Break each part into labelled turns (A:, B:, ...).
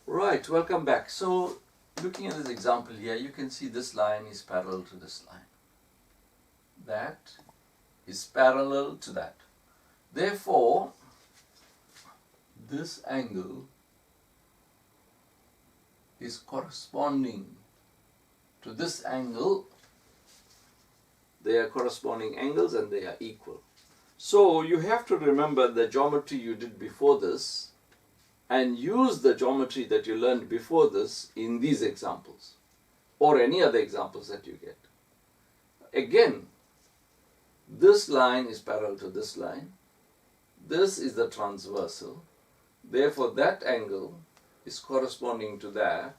A: Right, welcome back. So, looking at this example here, you can see this line is parallel to this line. That is parallel to that. Therefore, this angle is corresponding to this angle. They are corresponding angles and they are equal. So, you have to remember the geometry you did before this and use the geometry that you learned before this in these examples or any other examples that you get. Again, this line is parallel to this line. This is the transversal. Therefore, that angle is corresponding to that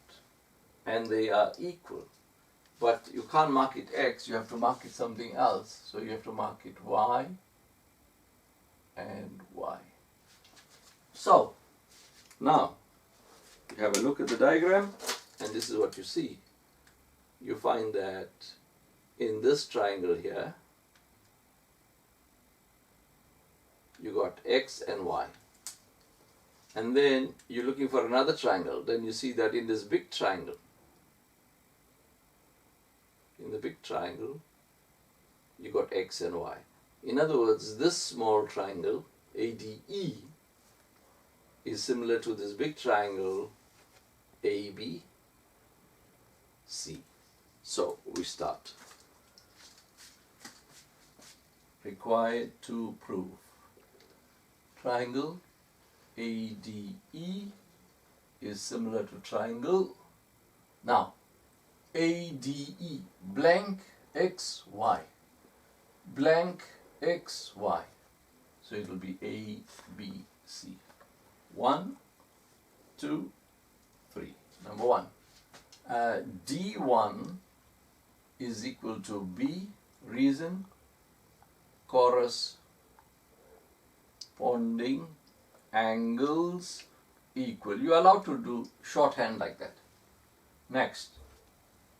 A: and they are equal. But you can't mark it X, you have to mark it something else. So you have to mark it Y and Y. So, now, you have a look at the diagram and this is what you see. You find that in this triangle here, you got X and Y. And then you're looking for another triangle. Then you see that in this big triangle, you got X and Y. In other words, this small triangle, ADE, is similar to this big triangle, ABC. So, we start. Required to prove. Triangle ADE is similar to triangle. Now, ADE, blank XY, blank XY. So it will be ABC. 1, 2, 3. Number 1. D1 is equal to B, reason, corresponding angles equal. You are allowed to do shorthand like that. Next,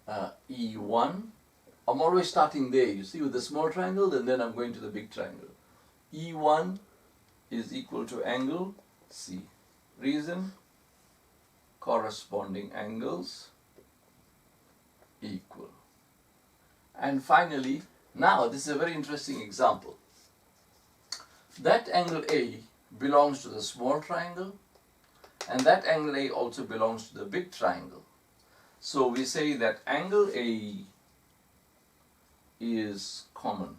A: E1. I'm always starting there, you see, with the small triangle, and then I'm going to the big triangle. E1 is equal to angle C. Reason, corresponding angles equal. And finally, now this is a very interesting example. That angle A belongs to the small triangle and that angle A also belongs to the big triangle. So we say that angle A is common.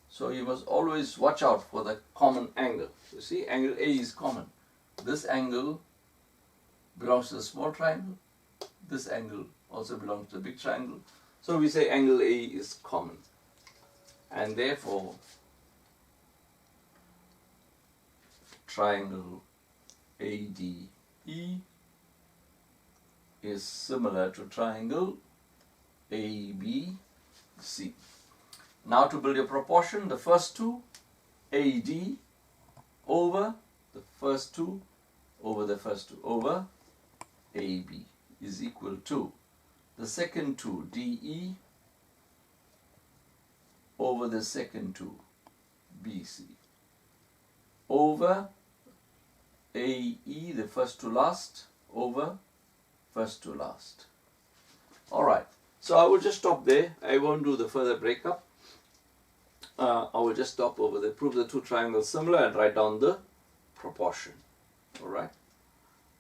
A: So you must always watch out for the common angle. You see, angle A is common. This angle belongs to the small triangle. This angle also belongs to the big triangle. So we say angle A is common. And therefore, triangle ADE is similar to triangle ABC. Now to build your proportion, the first two, AD over the first two over the first two over AB is equal to the second two, DE over the second two, BC, over AE, the first to last, over first to last. Alright, so I will just stop there. I won't do the further breakup. I will just stop over there, prove the two triangles similar and write down the proportion. Alright,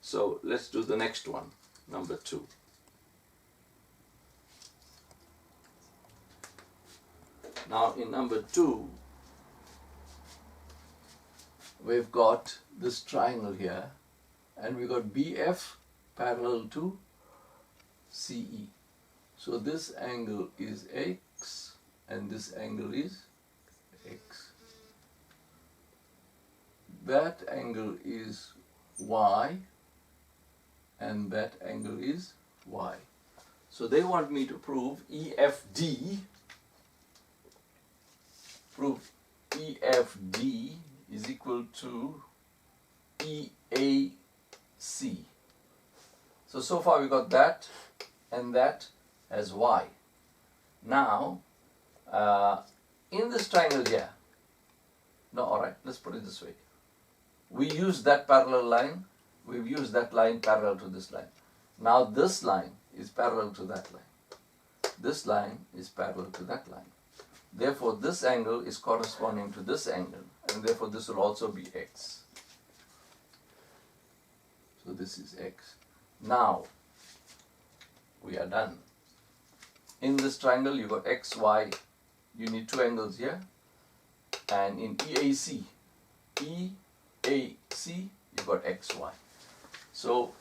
A: so let's do the next one, number 2. Now in number 2, we've got this triangle here and we've got BF parallel to CE. So this angle is X and this angle is X. That angle is Y and that angle is Y. So they want me to prove EFD. Prove EFD is equal to EAC. So far we got that and that as Y. Now, in this triangle here, no, alright, let's put it this way. We use that parallel line We've used that line parallel to this line. Now this line is parallel to that line. This line is parallel to that line. Therefore, this angle is corresponding to this angle, and therefore this will also be x. So this is x. Now, we are done. In this triangle, you got x, y. You need two angles here. And in EAC, you got x, y. So,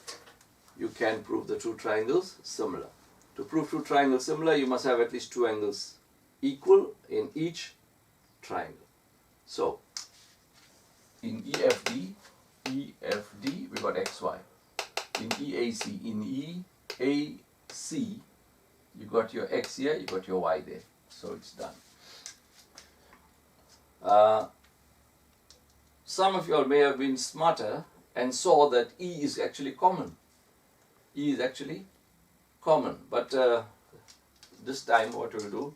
A: you can prove the two triangles similar. To prove two triangles similar, you must have at least two angles equal in each triangle. So, in EFD, we got xy. In EAC, you got your x here, you got your y there. So, it's done. Some of you all may have been smarter and saw that E is actually common. E is actually common. But this time what we will do,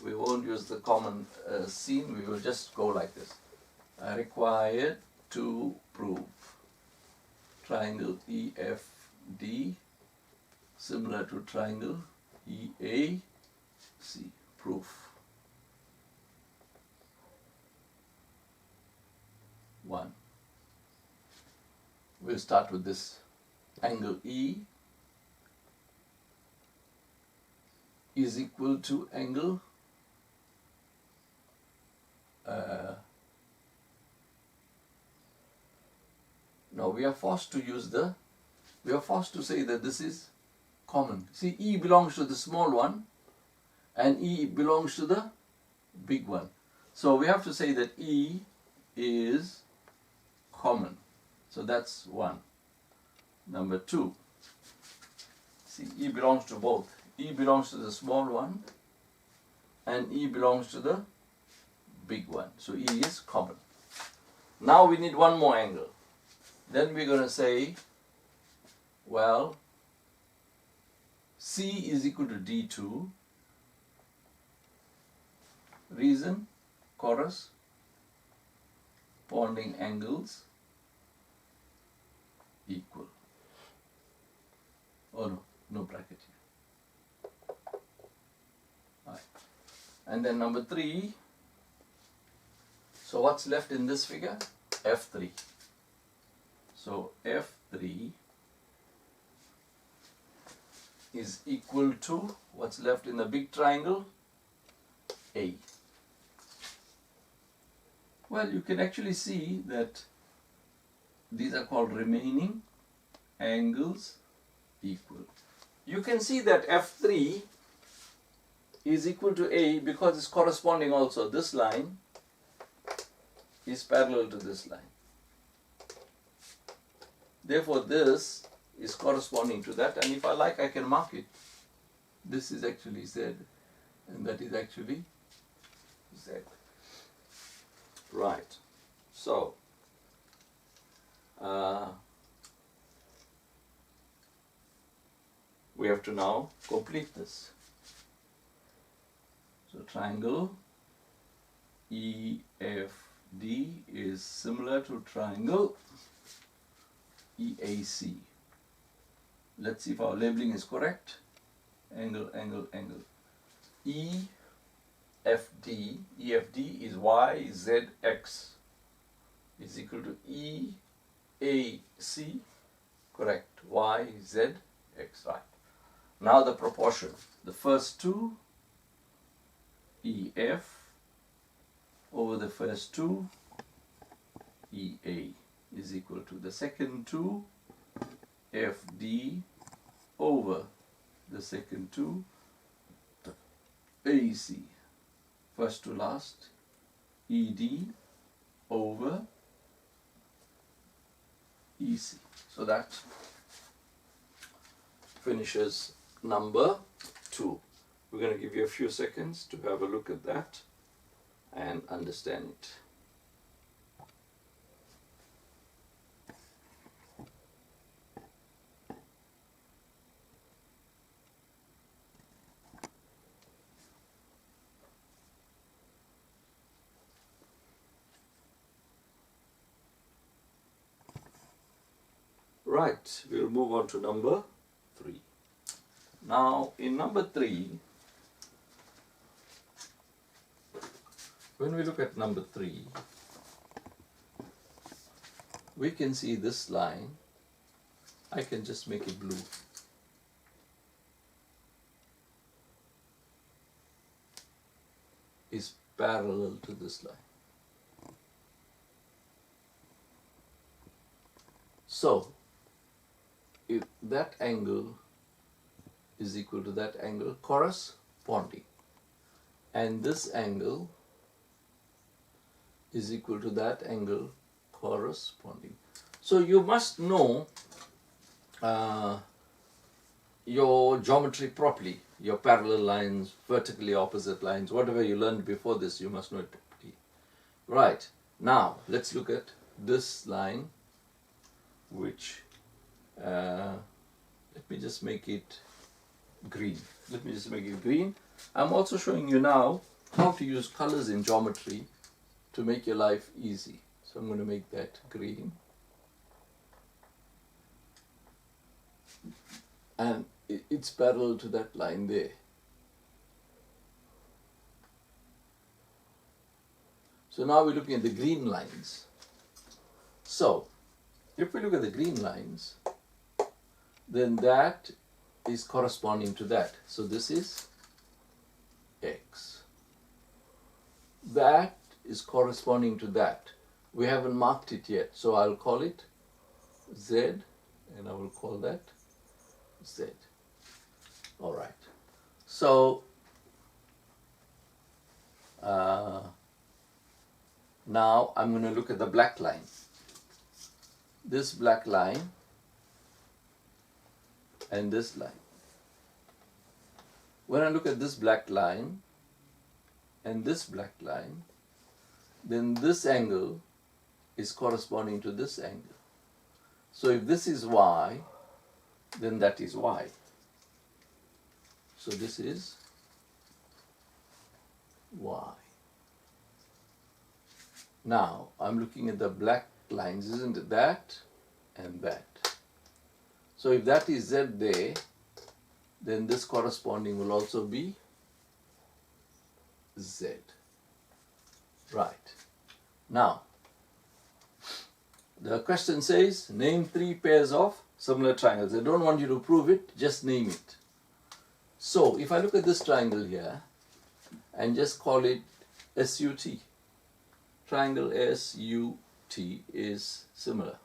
A: we won't use the common scene, we will just go like this. Required to prove triangle EFD similar to triangle EAC. Proof. 1. We'll start with this angle E is equal to angle now we are forced to say that this is common. See, E belongs to the small one and E belongs to the big one. So we have to say that E is common. So that's 1. Number 2. See, E belongs to both. E belongs to the small one and E belongs to the big one. So E is common. Now we need one more angle. Then we're going to say, well, C is equal to D2. Reason, corresponding angles equal. Oh no, no bracket here. Right. And then number 3. So what's left in this figure? F3. So F3 is equal to what's left in the big triangle? A. Well, you can actually see that these are called remaining angles equal. You can see that F3 is equal to A because it's corresponding also. This line is parallel to this line. Therefore, this is corresponding to that, and if I like, I can mark it. This is actually Z, and that is actually Z. Right. So, we have to now complete this. So, triangle EFD is similar to triangle EAC. Let's see if our labeling is correct. Angle, angle, angle. EFD is Y, Z, X is equal to EAC, correct, Y, Z, X, right. Now the proportion, the first two, EF over the first two, EA is equal to the second two, FD over the second two, AC. First to last, ED over EC. So that finishes number 2. We're going to give you a few seconds to have a look at that and understand it. Right, we'll move on to number 3. Now, in number 3, when we look at number 3, we can see this line. I can just make it blue. Is parallel to this line. So, if that angle is equal to that angle corresponding, and this angle is equal to that angle corresponding. So you must know your geometry properly, your parallel lines, vertically opposite lines, whatever you learned before this, you must know it properly. Right, now let's look at this line, which, let me just make it green. Let me just make it green. I'm also showing you now how to use colors in geometry to make your life easy. So I'm going to make that green. And it's parallel to that line there. So now we're looking at the green lines. So if we look at the green lines, then that is corresponding to that. So this is X. That is corresponding to that. We haven't marked it yet, so I'll call it Z, and I will call that Z. All right. So now I'm going to look at the black line. This black line and this line. When I look at this black line and this black line, then this angle is corresponding to this angle. So if this is Y, then that is Y. So this is Y. Now I'm looking at the black lines, isn't it? That and that. So if that is Z there, then this corresponding will also be Z. Right. Now, the question says, name 3 pairs of similar triangles. I don't want you to prove it, just name it. So, if I look at this triangle here, and just call it SUT, triangle SUT is similar.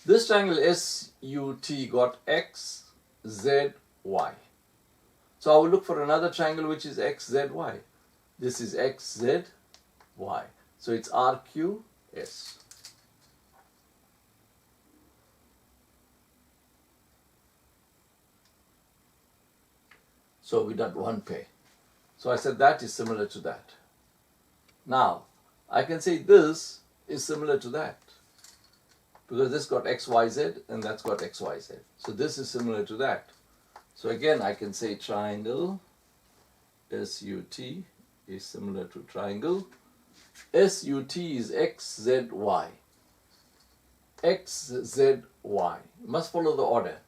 A: This triangle SUT got X, Z, Y. So I will look for another triangle which is X, Z, Y. This is X, Z, Y. So it's RQS. So we got one pair. So I said that is similar to that. Now, I can say this is similar to that, because this got XYZ and that's got XYZ. So this is similar to that. So again, I can say triangle SUT is similar to triangle. SUT is XZY. XZY. You must follow the order.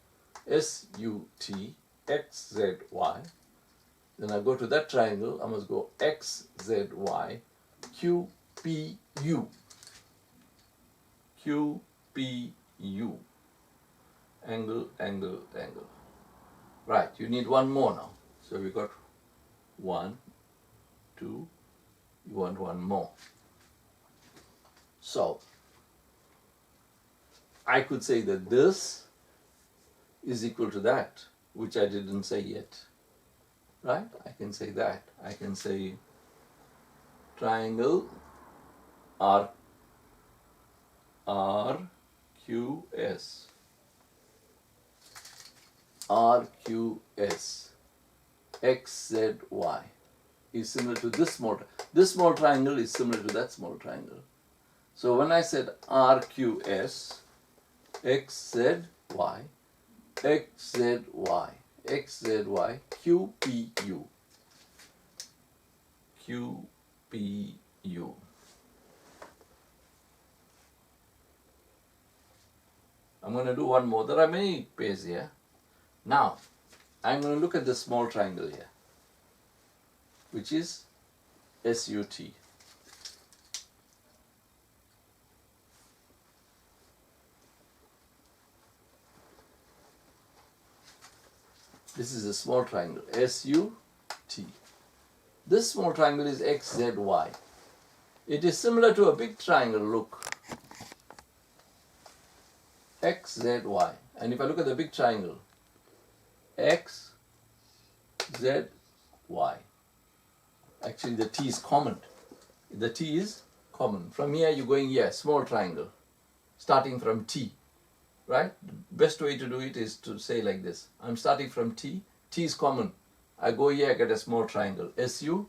A: SUT, XZY. Then I go to that triangle, I must go XZY, QPU. QPU. Angle, angle, angle. Right, you need one more now. So we got 1, 2, you want one more. So, I could say that this is equal to that, which I didn't say yet. Right? I can say that. I can say triangle RQS. RQS XZY is similar to this small triangle is similar to that small triangle. So when I said RQS XZY XZY XZY QPU QPU. I'm going to do one more. There are many pairs here. Now, I'm going to look at the small triangle here, which is SUT. This is a small triangle, SUT. This small triangle is XZY. It is similar to a big triangle, look. XZY. And if I look at the big triangle, XZY. Actually, the T is common. The T is common. From here, you're going here, small triangle, starting from T. Right? The best way to do it is to say like this. I'm starting from T. T is common. I go here, I get a small triangle. SUT.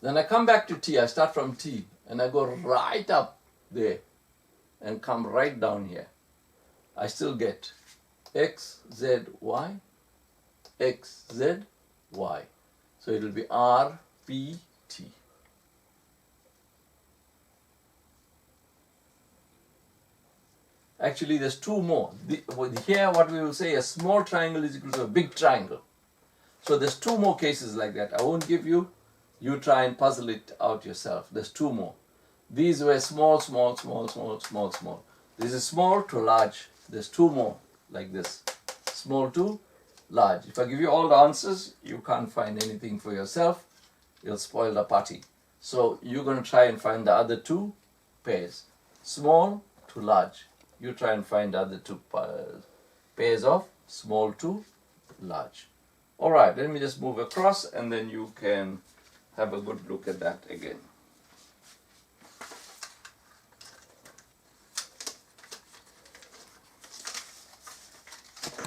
A: Then I come back to T. I start from T. And I go right up there. And come right down here. I still get XZY. XZY. So it will be RPT. Actually, there's two more. Here, what we will say, a small triangle is equal to a big triangle. So there's two more cases like that. I won't give you. You try and puzzle it out yourself. There's two more. These were small, small, small, small, small, small. This is small to large. There's two more like this. Small to large. If I give you all the answers, you can't find anything for yourself. You'll spoil the party. So you're going to try and find the other two pairs. Small to large. You try and find the other two pairs of small to large. Alright, let me just move across and then you can have a good look at that again.